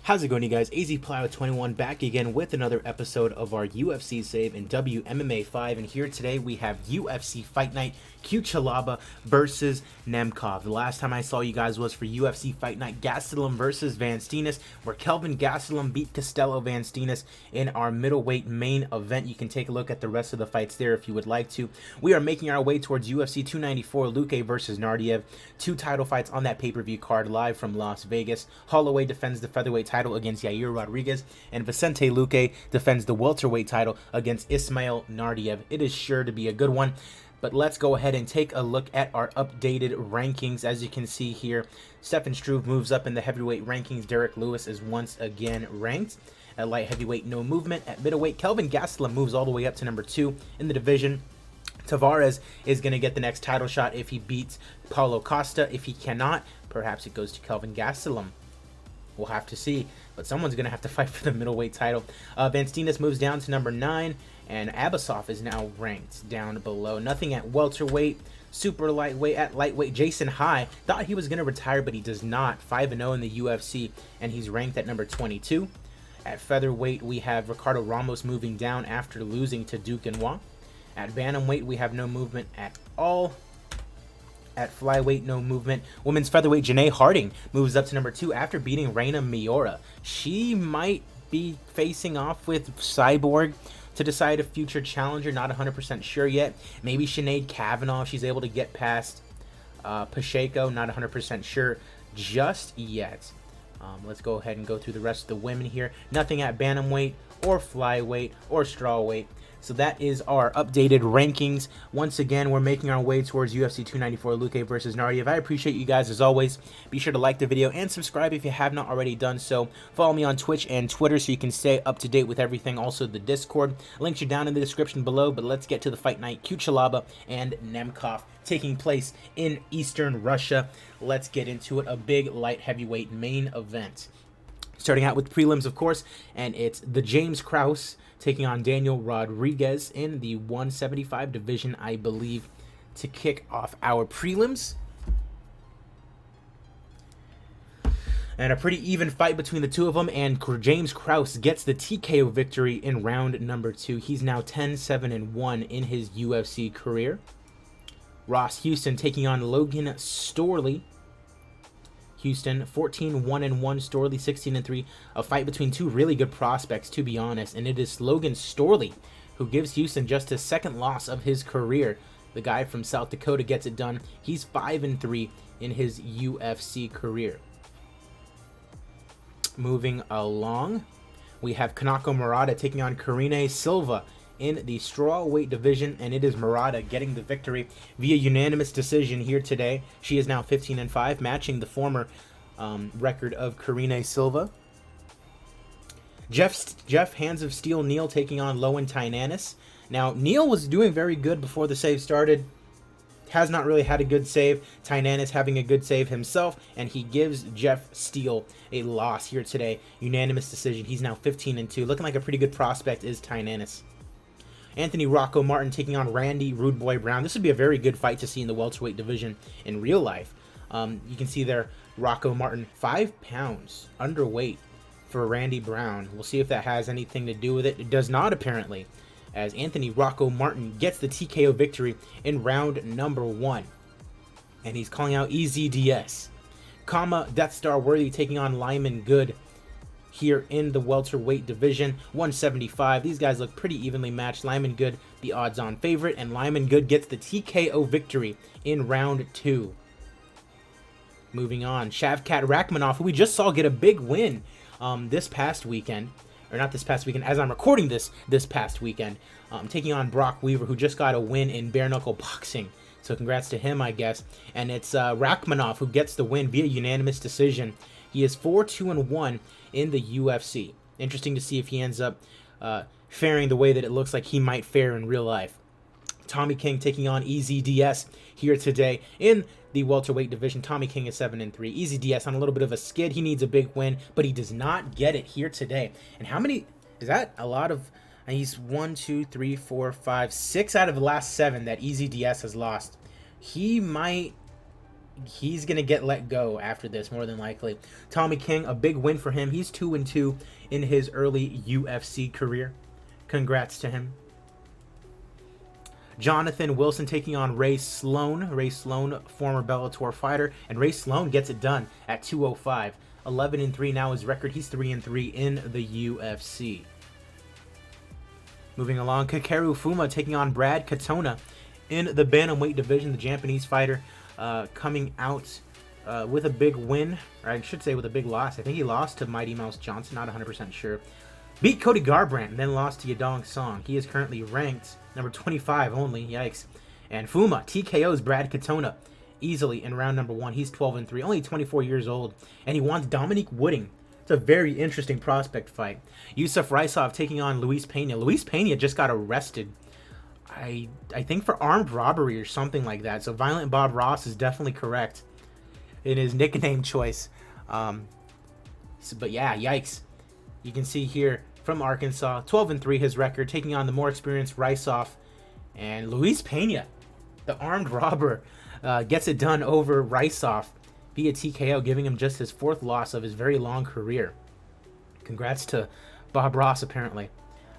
How's it going, you guys? AZPlow21 back again with another episode of our UFC save in WMMA 5, and here today we have UFC Fight Night Cutelaba versus Nemkov. The last time I saw you guys was for UFC Fight Night Gastelum versus Van Steenis, where Kelvin Gastelum beat Costello Van Steenis in our middleweight main event. You can take a look at the rest of the fights there if you would like to. We are making our way towards UFC 294 Luque versus Nardiev, two title fights on that pay-per-view card live from Las Vegas. Holloway defends the featherweight title against Yair Rodriguez, and Vicente Luque defends the welterweight title against Ismail Nardiev. It is sure to be a good one. But let's go ahead and take a look at our updated rankings. As you can see here, Stefan Struve moves up in the heavyweight rankings. Derek Lewis is once again ranked. At light heavyweight, no movement. At middleweight, Kelvin Gastelum moves all the way up to number 2 in the division. Tavares is going to get the next title shot if he beats Paulo Costa. If he cannot, perhaps it goes to Kelvin Gastelum. We'll have to see, but someone's going to have to fight for the middleweight title. Van Steenis moves down to number 9, and Abasov is now ranked down below. Nothing at welterweight. Super lightweight. At lightweight, Jason High thought he was going to retire, but he does not. 5-0 in the UFC, and he's ranked at number 22. At featherweight, we have Ricardo Ramos moving down after losing to Duke Noir. At bantamweight, we have no movement at all. At flyweight, no movement. Women's featherweight, Janae Harding moves up to number 2 after beating Reina Miura. She might be facing off with Cyborg to decide a future challenger. Not 100% sure yet. Maybe Sinead Kavanaugh, if she's able to get past Pacheco. Not 100% sure just yet. Let's go ahead and go through the rest of the women here. Nothing at bantamweight or flyweight or strawweight. So that is our updated rankings. Once again, we're making our way towards UFC 294 Luque versus Nardiev. I appreciate you guys as always. Be sure to like the video and subscribe if you have not already done so. Follow me on Twitch and Twitter so you can stay up to date with everything. Also the Discord. Links are down in the description below, but let's get to the fight night. Cutelaba and Nemkov taking place in Eastern Russia. Let's get into it. A big light heavyweight main event. Starting out with prelims, of course, and it's the James Krause taking on Daniel Rodriguez in the 175 division, I believe, to kick off our prelims. And a pretty even fight between the two of them, and James Krause gets the TKO victory in round number 2. He's now 10-7-1 in his UFC career. Ross Houston taking on Logan Storley. Houston 14-1-1, Storley 16-3. A fight between two really good prospects, to be honest, and it is Logan Storley who gives Houston just his second loss of his career. The guy from South Dakota gets it done. He's 5-3 in his UFC career. Moving along, we have Kanako Murata taking on Karine Silva in the strawweight division, and it is Murata getting the victory via unanimous decision here today. She is now 15-5, matching the former record of Karine Silva. Jeff Hands of Steel Neal taking on Lowen Tynanis. Now, Neal was doing very good before the save started. Has not really had a good save. Tynanis having a good save himself, and he gives Jeff Steele a loss here today. Unanimous decision. He's now 15-2. Looking like a pretty good prospect is Tynanis. Anthony Rocco Martin taking on Randy Rude Boy Brown. This would be a very good fight to see in the welterweight division in real life. You can see there, Rocco Martin, 5 pounds underweight for Randy Brown. We'll see if that has anything to do with it. It does not, apparently, as Anthony Rocco Martin gets the TKO victory in round number 1. And he's calling out EZDS. Death Star Worthy taking on Lyman Good here in the welterweight division, 175. These guys look pretty evenly matched. Lyman Good, the odds-on favorite, and Lyman Good gets the TKO victory in round 2. Moving on, Shavkat Rakhmonov, who we just saw get a big win this past weekend, or not this past weekend, as I'm recording this past weekend, taking on Brock Weaver, who just got a win in bare-knuckle boxing. So congrats to him, I guess. And it's Rakhmonov who gets the win via unanimous decision. He is 4-2-1 in the UFC. Interesting to see if he ends up faring the way that it looks like he might fare in real life. Tommy King taking on EZDS here today in the welterweight division. Tommy King is 7-3. EZDS on a little bit of a skid. He needs a big win, but he does not get it here today. And how many is that? A lot of. And he's 1, 2, 3, 4, 5, 6 out of the last 7 that EZDS has lost. He might he's going to get let go after this, more than likely. Tommy King, a big win for him. He's 2-2 in his early UFC career. Congrats to him. Jonathan Wilson taking on Ray Sloan. Ray Sloan, former Bellator fighter. And Ray Sloan gets it done at 205. 11-3 now his record. He's 3-3 in the UFC. Moving along, Kakeru Fuma taking on Brad Katona in the bantamweight division. The Japanese fighter coming out with a big win, or I should say with a big loss. I think he lost to Mighty Mouse Johnson, not 100% sure. Beat Cody Garbrandt and then lost to Yadong Song. He is currently ranked number 25 only. Yikes. And Fuma TKOs Brad Katona easily in round number 1. He's 12-3, only 24 years old, and he wants Dominique Wooding. It's a very interesting prospect fight. Yusuf Raisov taking on Luis Pena. Luis Pena just got arrested, I think for armed robbery or something like that. So Violent Bob Ross is definitely correct in his nickname choice. But yeah, yikes. You can see here from Arkansas, 12-3 his record, taking on the more experienced Raisov. And Luis Pena, the armed robber, gets it done over Raisov via TKO, giving him just his 4th loss of his very long career. Congrats to Bob Ross, apparently.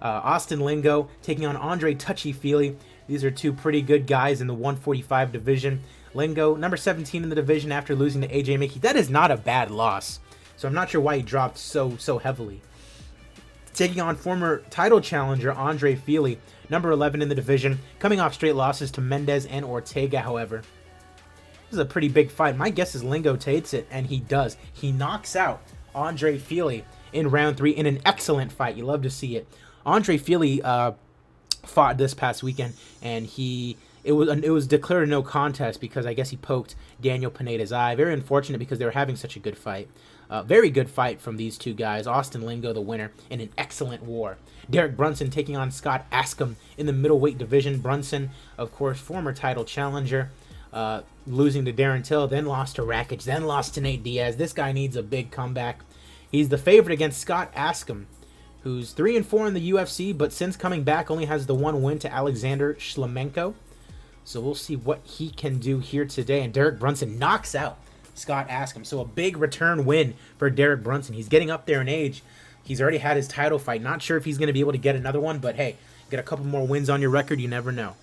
Austin Lingo taking on Andre Touchy-Feely. These are two pretty good guys in the 145 division. Lingo, number 17 in the division after losing to AJ Mickey. That is not a bad loss, so I'm not sure why he dropped so heavily. Taking on former title challenger Andre Feely, number 11 in the division, coming off straight losses to Mendez and Ortega, however. This is a pretty big fight. My guess is Lingo takes it, and he does. He knocks out Andre Feely in round 3 in an excellent fight. You love to see it. Andre Feely fought this past weekend, and it was declared a no contest because I guess he poked Daniel Pineda's eye. Very unfortunate because they were having such a good fight. Very good fight from these two guys. Austin Lingo, the winner, in an excellent war. Derek Brunson taking on Scott Askham in the middleweight division. Brunson, of course, former title challenger, losing to Darren Till, then lost to Rakic, then lost to Nate Diaz. This guy needs a big comeback. He's the favorite against Scott Askham, who's 3-4 in the UFC, but since coming back only has the 1 win to Alexander Shlemenko. So we'll see what he can do here today. And Derek Brunson knocks out Scott Askham. So a big return win for Derek Brunson. He's getting up there in age. He's already had his title fight. Not sure if he's going to be able to get another one, but hey, get a couple more wins on your record. You never know.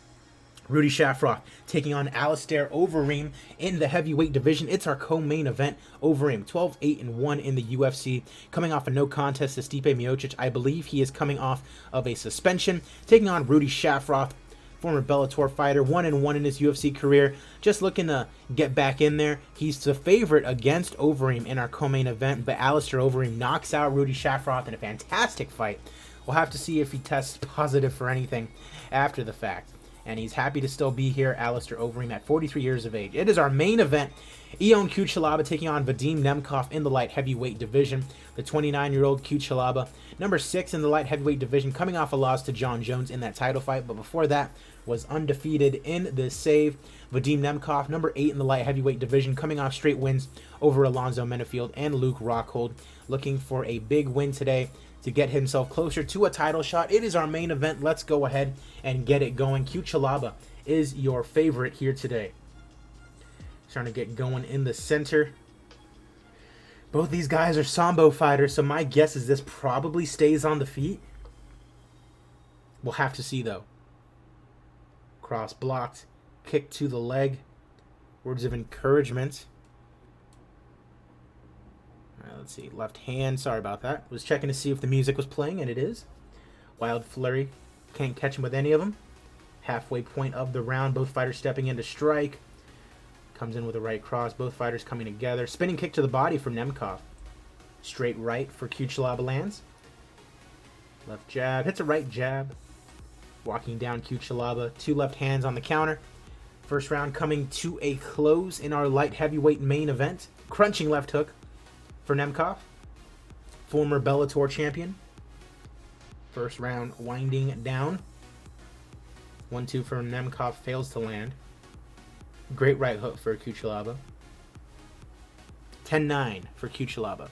Rudy Shafroth taking on Alistair Overeem in the heavyweight division. It's our co-main event. Overeem, 12-8-1 in the UFC, coming off a no contest to Stipe Miocic. I believe he is coming off of a suspension. Taking on Rudy Shafroth, former Bellator fighter, 1-1 in his UFC career. Just looking to get back in there. He's the favorite against Overeem in our co-main event, but Alistair Overeem knocks out Rudy Shafroth in a fantastic fight. We'll have to see if he tests positive for anything after the fact. And he's happy to still be here, Alistair Overeem, at 43 years of age. It is our main event. Ion Cutelaba taking on Vadim Nemkov in the light heavyweight division. The 29-year-old Cutelaba, number 6 in the light heavyweight division, coming off a loss to John Jones in that title fight. But before that, was undefeated in the save. Vadim Nemkov, number 8 in the light heavyweight division, coming off straight wins over Alonzo Menafield and Luke Rockhold. Looking for a big win today to get himself closer to a title shot. It is our main event. Let's go ahead and get it going. Cutelaba is your favorite here today. Trying to get going in the center. Both these guys are Sambo fighters, so my guess is this probably stays on the feet. We'll have to see, though. Cross blocked. Kick to the leg. Words of encouragement. Let's see, left hand, sorry about that. Was checking to see if the music was playing, and it is. Wild flurry, can't catch him with any of them. Halfway point of the round, both fighters stepping in to strike. Comes in with a right cross, both fighters coming together. Spinning kick to the body from Nemkov. Straight right for Cutelaba lands. Left jab, hits a right jab. Walking down Cutelaba, 2 left hands on the counter. First round coming to a close in our light heavyweight main event. Crunching left hook for Nemkov, former Bellator champion. First round winding down. 1-2 for Nemkov, fails to land. Great right hook for Cutelaba. 10-9 for Cutelaba.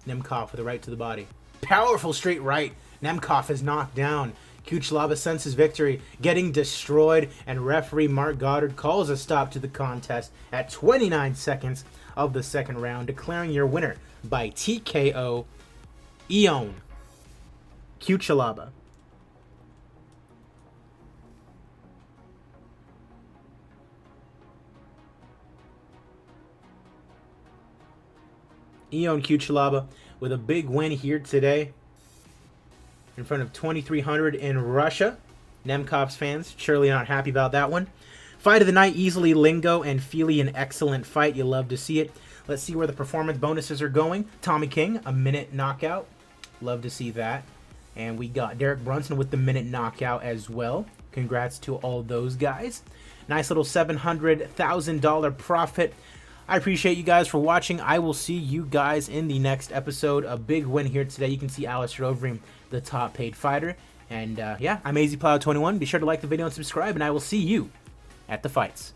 Nemkov with a right to the body. Powerful straight right. Nemkov is knocked down. Cutelaba senses victory, getting destroyed, and referee Mark Goddard calls a stop to the contest at 29 seconds of the second round, declaring your winner by TKO, Ion Cutelaba. Ion Cutelaba with a big win here today in front of 2,300 in Russia. Nemkov's fans surely not happy about that one. Fight of the night, easily Lingo and Feely, an excellent fight. You love to see it. Let's see where the performance bonuses are going. Tommy King, a minute knockout. Love to see that. And we got Derek Brunson with the minute knockout as well. Congrats to all those guys. Nice little $700,000 profit. I appreciate you guys for watching. I will see you guys in the next episode. A big win here today. You can see Alistair Overeem, the top paid fighter. And yeah, I'm AZPlow21. Be sure to like the video and subscribe, and I will see you at the fights.